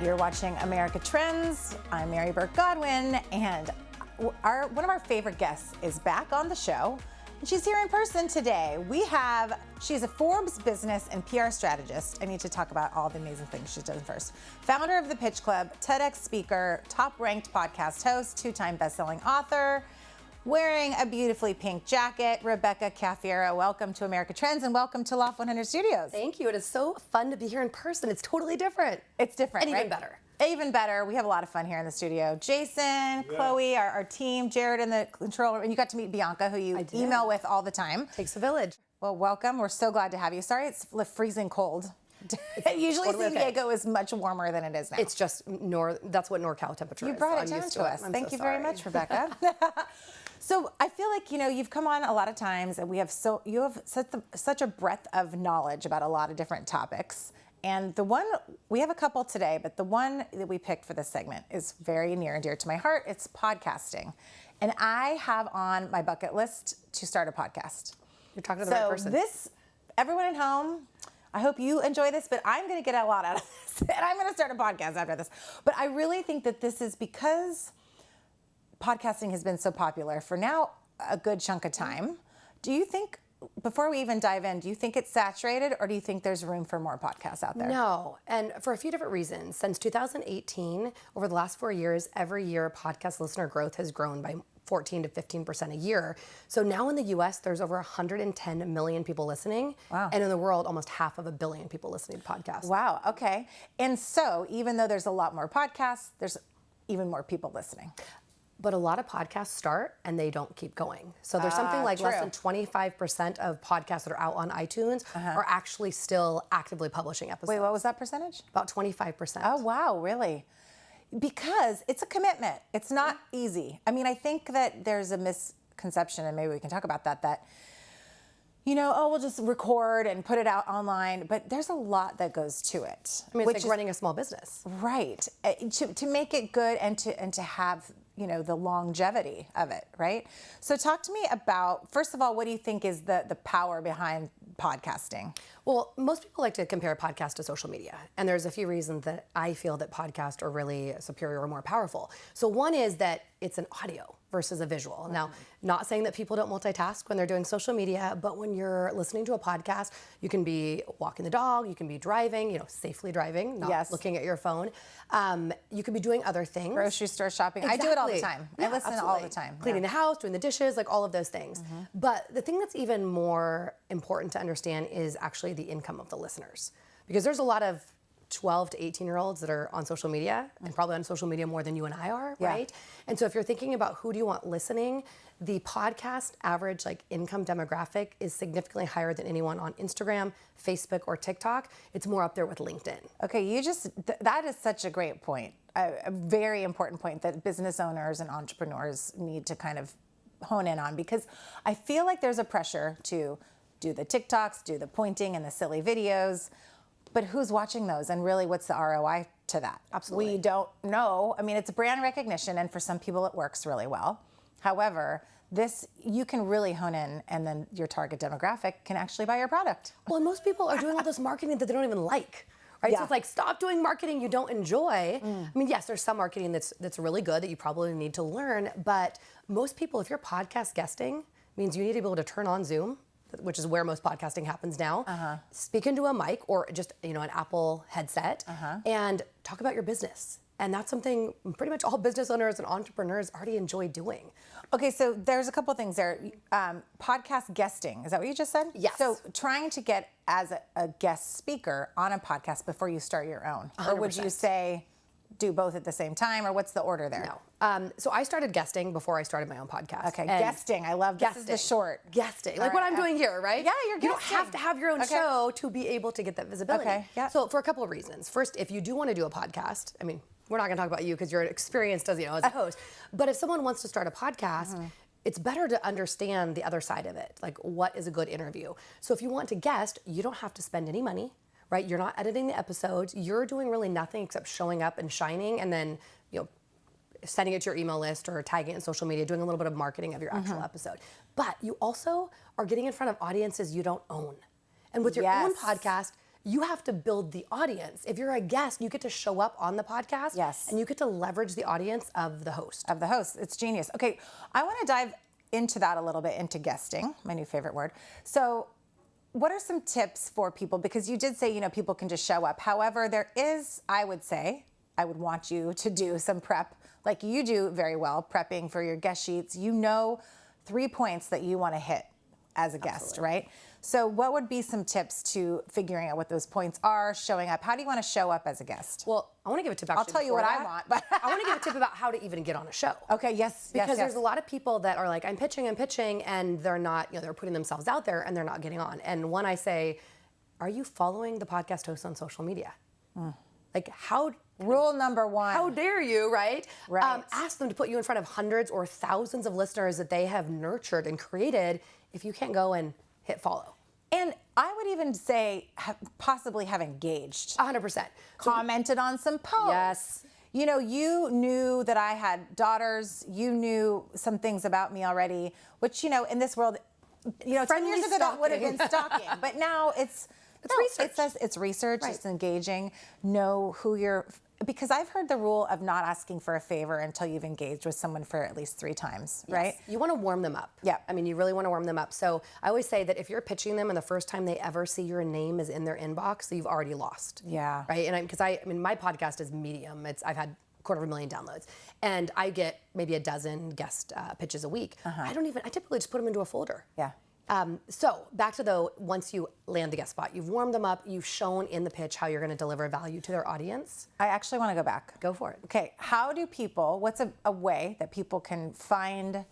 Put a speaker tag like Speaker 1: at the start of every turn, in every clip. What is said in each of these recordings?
Speaker 1: You're watching America Trends. I'm Mary Burt-Godwin, and one of our favorite guests is back on the show, and she's here in person today. She's a Forbes business and PR strategist. I need to talk about all the amazing things she's done first. Founder of the Pitch Club, TEDx speaker, top-ranked podcast host, two-time best-selling author, wearing a beautifully pink jacket, Rebecca Cafiero. Welcome to America Trends and welcome to Loft 100 Studios.
Speaker 2: Thank you. It is so fun to be here in person. It's totally different.
Speaker 1: It's different,
Speaker 2: and
Speaker 1: right?
Speaker 2: even better.
Speaker 1: Even better. We have a lot of fun here in the studio. Jason, Chloe, our team, Jared in the control room, and you got to meet Bianca, who you email with all the time.
Speaker 2: Takes a village.
Speaker 1: Well, welcome. We're so glad to have you. Sorry it's freezing cold. Usually
Speaker 2: totally
Speaker 1: San Diego is much warmer than it is now.
Speaker 2: It's just that's what NorCal temperature is.
Speaker 1: You brought it down to us. Thank you very much, Rebecca. So I feel like, you've come on a lot of times and you have such a breadth of knowledge about a lot of different topics. And we have a couple today, but the one that we picked for this segment is very near and dear to my heart. It's podcasting. And I have on my bucket list to start a podcast.
Speaker 2: You're talking to the right person.
Speaker 1: Everyone at home, I hope you enjoy this, but I'm going to get a lot out of this. And I'm going to start a podcast after this. But I really think that this is because podcasting has been so popular for now a good chunk of time. Do you think, before we even dive in, do you think it's saturated or do you think there's room for more podcasts out there?
Speaker 2: No, and for a few different reasons. Since 2018, over the last 4 years, every year podcast listener growth has grown by 14 to 15% a year. So now in the US, there's over 110 million people listening.
Speaker 1: Wow.
Speaker 2: And in the world, almost 500 million people listening to podcasts.
Speaker 1: Wow, okay. And so even though there's a lot more podcasts, there's even more people listening.
Speaker 2: But a lot of podcasts start and they don't keep going. So there's something like less than 25% of podcasts that are out on iTunes are actually still actively publishing episodes.
Speaker 1: Wait, what was that percentage?
Speaker 2: About 25%.
Speaker 1: Oh, wow, really? Because it's a commitment. It's not easy. I mean, I think that there's a misconception, and maybe we can talk about that we'll just record and put it out online, but there's a lot that goes to it.
Speaker 2: I mean, it's like running a small business.
Speaker 1: Right. To make it good and to have, the longevity of it, right? So talk to me about, first of all, what do you think is the power behind podcasting?
Speaker 2: Well, most people like to compare podcast to social media. And there's a few reasons that I feel that podcasts are really superior or more powerful. So one is that it's an audio versus a visual. Now, not saying that people don't multitask when they're doing social media, but when you're listening to a podcast, you can be walking the dog, you can be driving, safely driving, not looking at your phone. You could be doing other things.
Speaker 1: Grocery store shopping.
Speaker 2: Exactly.
Speaker 1: I do it all the time.
Speaker 2: Yeah,
Speaker 1: I listen all the time.
Speaker 2: Cleaning the house, doing the dishes, like all of those things. But the thing that's even more important to understand is actually the income of the listeners. Because there's a lot of 12 to 18-year-olds that are on social media and probably on social media more than you and I are, right? And so if you're thinking about who do you want listening, the podcast average income demographic is significantly higher than anyone on Instagram, Facebook, or TikTok. It's more up there with LinkedIn.
Speaker 1: Okay, that is such a great point, a very important point that business owners and entrepreneurs need to kind of hone in on, because I feel like there's a pressure to do the TikToks, do the pointing and the silly videos, but who's watching those, and really what's the ROI to that?
Speaker 2: Absolutely.
Speaker 1: We don't know. I mean, it's brand recognition, and for some people it works really well. However, you can really hone in, and then your target demographic can actually buy your product.
Speaker 2: Well, and most people are doing all this marketing that they don't even like. Right? Yeah. So it's like, stop doing marketing you don't enjoy. I mean, yes, there's some marketing that's really good that you probably need to learn, but most people, if you're podcast guesting, means you need to be able to turn on Zoom, which is where most podcasting happens now, speak into a mic or just an Apple headset and talk about your business. And that's something pretty much all business owners and entrepreneurs already enjoy doing.
Speaker 1: Okay, so there's a couple things there. Podcast guesting, is that what you just said?
Speaker 2: Yes.
Speaker 1: So trying to get as a guest speaker on a podcast before you start your own.
Speaker 2: 100%.
Speaker 1: Or would you say do both at the same time, or what's the order there?
Speaker 2: No. So I started guesting before I started my own podcast.
Speaker 1: Okay, guesting. I love this. Is the short.
Speaker 2: Guesting. Like what I'm doing here, right?
Speaker 1: Yeah, you're guesting.
Speaker 2: You don't have to have your own show to be able to get that visibility.
Speaker 1: Okay, yeah.
Speaker 2: So for a couple of reasons. First, if you do want to do a podcast, I mean, we're not going to talk about you because you're experienced as a host. But if someone wants to start a podcast, it's better to understand the other side of it. Like, what is a good interview? So if you want to guest, you don't have to spend any money, right? You're not editing the episodes. You're doing really nothing except showing up and shining, and then, sending it to your email list or tagging it in social media, doing a little bit of marketing of your actual episode. But you also are getting in front of audiences you don't own. And with your own podcast, you have to build the audience. If you're a guest, you get to show up on the podcast.
Speaker 1: Yes.
Speaker 2: And you get to leverage the audience of the host.
Speaker 1: Of the host. It's genius. Okay, I want to dive into that a little bit, into guesting, my new favorite word. So what are some tips for people? Because you did say, you know, people can just show up. However, there is, I would say, I would want you to do some prep, like you do very well, prepping for your guest sheets. You know 3 points that you want to hit as a guest, right? So what would be some tips to figuring out what those points are, showing up? How do you want to show up as a guest?
Speaker 2: Well, I want to give a tip actually.
Speaker 1: I'll tell you what I want, but
Speaker 2: I want to give a tip about how to even get on a show.
Speaker 1: Okay, yes,
Speaker 2: because there's a lot of people that are like, I'm pitching, and they're not, you know, they're putting themselves out there and they're not getting on. And when I say, are you following the podcast host on social media? Like
Speaker 1: Rule number one.
Speaker 2: How dare you, right?
Speaker 1: Right.
Speaker 2: Ask them to put you in front of hundreds or thousands of listeners that they have nurtured and created if you can't go and hit follow.
Speaker 1: And I would even say possibly have engaged.
Speaker 2: 100%.
Speaker 1: Commented on some posts.
Speaker 2: Yes.
Speaker 1: You know, you knew that I had daughters. You knew some things about me already, which, you know, in this world, you know, 10 years ago that would have been stalking. But now it's research. It's research. Right. It's engaging. Know who you're, because I've heard the rule of not asking for a favor until you've engaged with someone for at least 3 times, right?
Speaker 2: You want to warm them up.
Speaker 1: Yeah.
Speaker 2: I mean, you really want to warm them up. So I always say that if you're pitching them and the first time they ever see your name is in their inbox, so you've already lost.
Speaker 1: Yeah.
Speaker 2: Right? And I mean, my podcast is medium. I've had 250,000 downloads, and I get maybe a dozen guest pitches a week. I typically just put them into a folder.
Speaker 1: Yeah.
Speaker 2: So back to once you land the guest spot, you've warmed them up, you've shown in the pitch how you're going to deliver value to their audience.
Speaker 1: I actually want to go back.
Speaker 2: Go for it.
Speaker 1: Okay, what's a way that people can find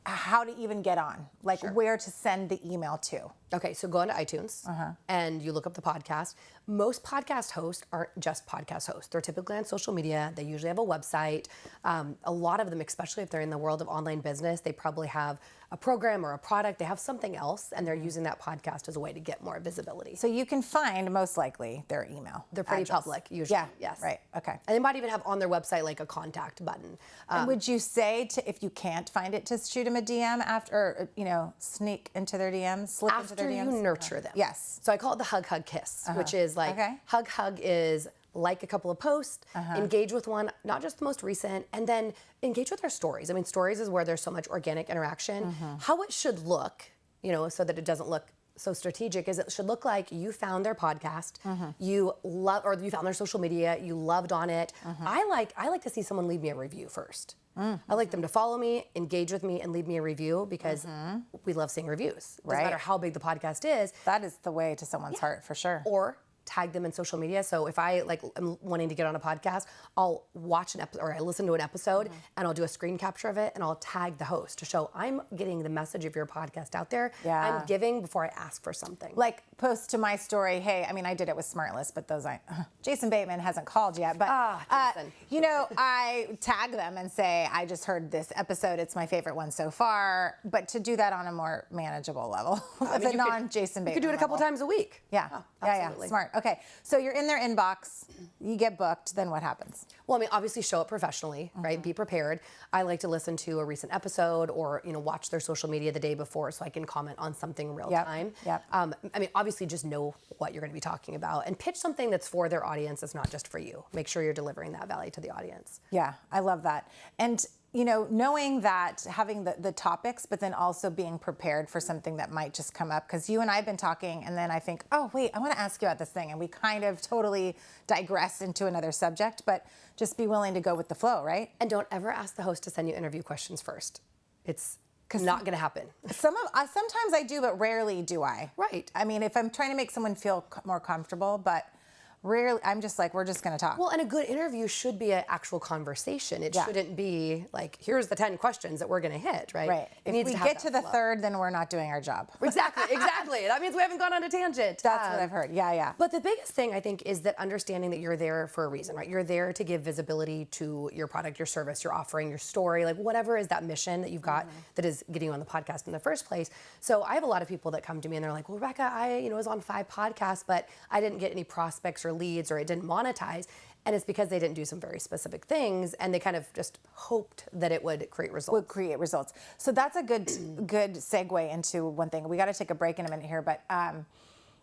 Speaker 1: how to even get on? Like where to send the email to?
Speaker 2: Okay, so go into iTunes and you look up the podcast. Most podcast hosts aren't just podcast hosts. They're typically on social media. They usually have a website. A lot of them, especially if they're in the world of online business, they probably have a program or a product. They have something else, and they're using that podcast as a way to get more visibility.
Speaker 1: So you can find, most likely, their email.
Speaker 2: They're pretty public, usually.
Speaker 1: Yeah,
Speaker 2: yes.
Speaker 1: Right, okay.
Speaker 2: And they might even have on their website like a contact button.
Speaker 1: And would you say, if you can't find it, to shoot them a DM after, or, you know, sneak into their DMs, slip into their DMs?
Speaker 2: After you nurture them.
Speaker 1: Yes.
Speaker 2: So I call it the hug, hug, kiss, which is like, hug is like a couple of posts, engage with one, not just the most recent, and then engage with their stories. I mean, stories is where there's so much organic interaction. How it should look, you know, so that it doesn't look so strategic, is it should look like you found their podcast, you found their social media, you loved on it. I like to see someone leave me a review first. I like them to follow me, engage with me, and leave me a review, because we love seeing reviews. Doesn't matter how big the podcast is.
Speaker 1: That is the way to someone's heart, for sure.
Speaker 2: Or tag them in social media. So if I am wanting to get on a podcast, I'll watch an episode, or I listen to an episode, and I'll do a screen capture of it, and I'll tag the host to show I'm getting the message of your podcast out there. I'm giving before I ask for something.
Speaker 1: Like post to my story, hey, I mean, I did it with Smartlist, but Jason Bateman hasn't called yet, but you know, I tag them and say, I just heard this episode, it's my favorite one so far, but to do that on a more manageable level, with a non-Jason Bateman
Speaker 2: You could do it a couple times a week.
Speaker 1: Yeah, yeah, smart. Okay, so you're in their inbox, you get booked, then what happens?
Speaker 2: Well, I mean, obviously show up professionally, right? Be prepared. I like to listen to a recent episode, or, you know, watch their social media the day before so I can comment on something real time. I mean, obviously just know what you're going to be talking about, and pitch something that's for their audience, that's not just for you. Make sure you're delivering that value to the audience.
Speaker 1: Yeah, I love that. And you know, knowing that, having the topics, but then also being prepared for something that might just come up. Because you and I have been talking, and then I think, oh, wait, I want to ask you about this thing. And we kind of totally digress into another subject, but just be willing to go with the flow, right?
Speaker 2: And don't ever ask the host to send you interview questions first. It's not going to happen.
Speaker 1: Sometimes I do, but rarely do I.
Speaker 2: Right.
Speaker 1: I mean, if I'm trying to make someone feel more comfortable, but rarely, I'm just like, we're just going to talk.
Speaker 2: Well, and a good interview should be an actual conversation. It shouldn't be like, here's the 10 questions that we're going to hit, right?
Speaker 1: Right. If we get to the third, then we're not doing our job.
Speaker 2: Exactly. That means we haven't gone on a tangent.
Speaker 1: That's what I've heard. Yeah.
Speaker 2: But the biggest thing, I think, is that understanding that you're there for a reason, right? You're there to give visibility to your product, your service, your offering, your story, like whatever is that mission that you've got that is getting you on the podcast in the first place. So I have a lot of people that come to me and they're like, well, Rebecca, I was on 5 podcasts, but I didn't get any prospects or leads, or it didn't monetize. And it's because they didn't do some very specific things, and they kind of just hoped that it would create results.
Speaker 1: So that's a good segue into one thing. We got to take a break in a minute here, but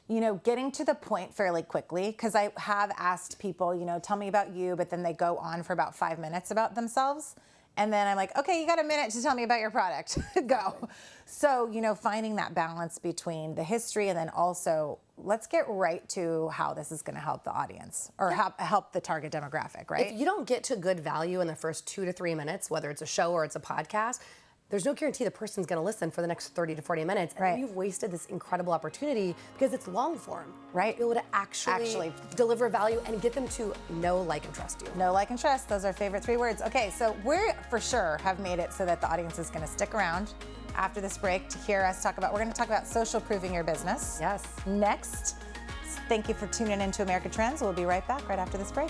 Speaker 1: getting to the point fairly quickly, because I have asked people, tell me about you, but then they go on for about 5 minutes about themselves. And then I'm like, okay, you got a minute to tell me about your product. Go. So, finding that balance between the history and then also let's get right to how this is going to help the audience or help the target demographic, right?
Speaker 2: If you don't get to good value in the first 2 to 3 minutes, whether it's a show or it's a podcast, there's no guarantee the person's going to listen for the next 30 to 40 minutes. And then you've wasted this incredible opportunity because it's long form.
Speaker 1: Right.
Speaker 2: Be able to actually deliver value and get them to know, like, and trust you.
Speaker 1: Know, like, and trust. Those are favorite 3 words. Okay, so we for sure have made it so that the audience is going to stick around after this break to hear us we're going to talk about social proofing your business.
Speaker 2: Yes.
Speaker 1: Next. Thank you for tuning into America Trends. We'll be right back right after this break.